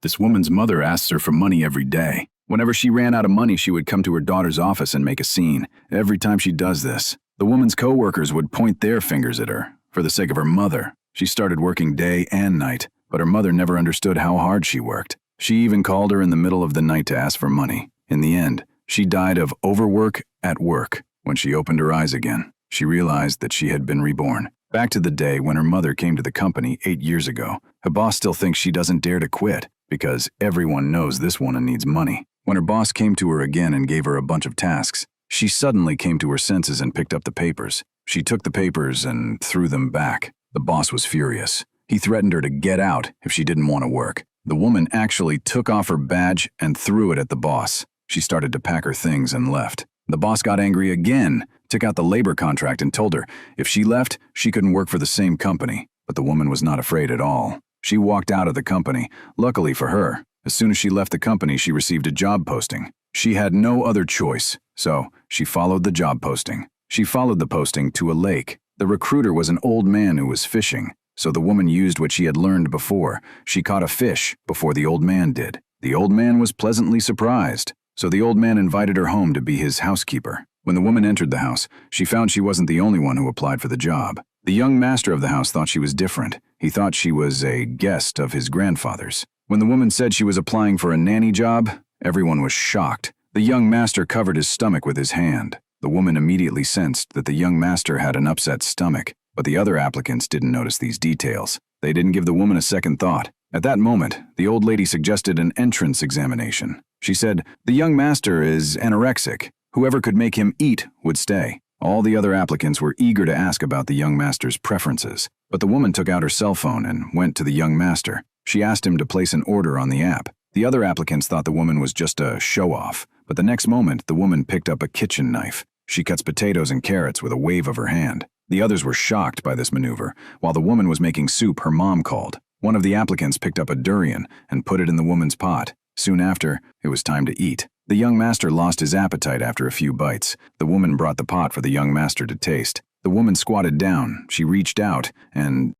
This woman's mother asks her for money every day. Whenever she ran out of money, she would come to her daughter's office and make a scene. Every time she does this, the woman's co-workers would point their fingers at her. For the sake of her mother, she started working day and night, but her mother never understood how hard she worked. She even called her in the middle of the night to ask for money. In the end, she died of overwork at work. When she opened her eyes again, she realized that she had been reborn. Back to the day when her mother came to the company 8 years ago. Her boss still thinks she doesn't dare to quit because everyone knows this woman needs money. When her boss came to her again and gave her a bunch of tasks, she suddenly came to her senses and picked up the papers. She took the papers and threw them back. The boss was furious. He threatened her to get out if she didn't want to work. The woman actually took off her badge and threw it at the boss. She started to pack her things and left. The boss got angry again, took out the labor contract and told her if she left, she couldn't work for the same company. But the woman was not afraid at all. She walked out of the company. Luckily for her, as soon as she left the company, she received a job posting. She had no other choice, so she followed the job posting. She followed the posting to a lake. The recruiter was an old man who was fishing, so the woman used what she had learned before. She caught a fish before the old man did. The old man was pleasantly surprised, so the old man invited her home to be his housekeeper. When the woman entered the house, she found she wasn't the only one who applied for the job. The young master of the house thought she was different. He thought she was a guest of his grandfather's. When the woman said she was applying for a nanny job, everyone was shocked. The young master covered his stomach with his hand. The woman immediately sensed that the young master had an upset stomach, but the other applicants didn't notice these details. They didn't give the woman a second thought. At that moment, the old lady suggested an entrance examination. She said, "The young master is anorexic. Whoever could make him eat would stay." All the other applicants were eager to ask about the young master's preferences, but the woman took out her cell phone and went to the young master. She asked him to place an order on the app. The other applicants thought the woman was just a show-off, but the next moment, the woman picked up a kitchen knife. She cuts potatoes and carrots with a wave of her hand. The others were shocked by this maneuver. While the woman was making soup, her mom called. One of the applicants picked up a durian and put it in the woman's pot. Soon after, it was time to eat. The young master lost his appetite after a few bites. The woman brought the pot for the young master to taste. The woman squatted down. She reached out and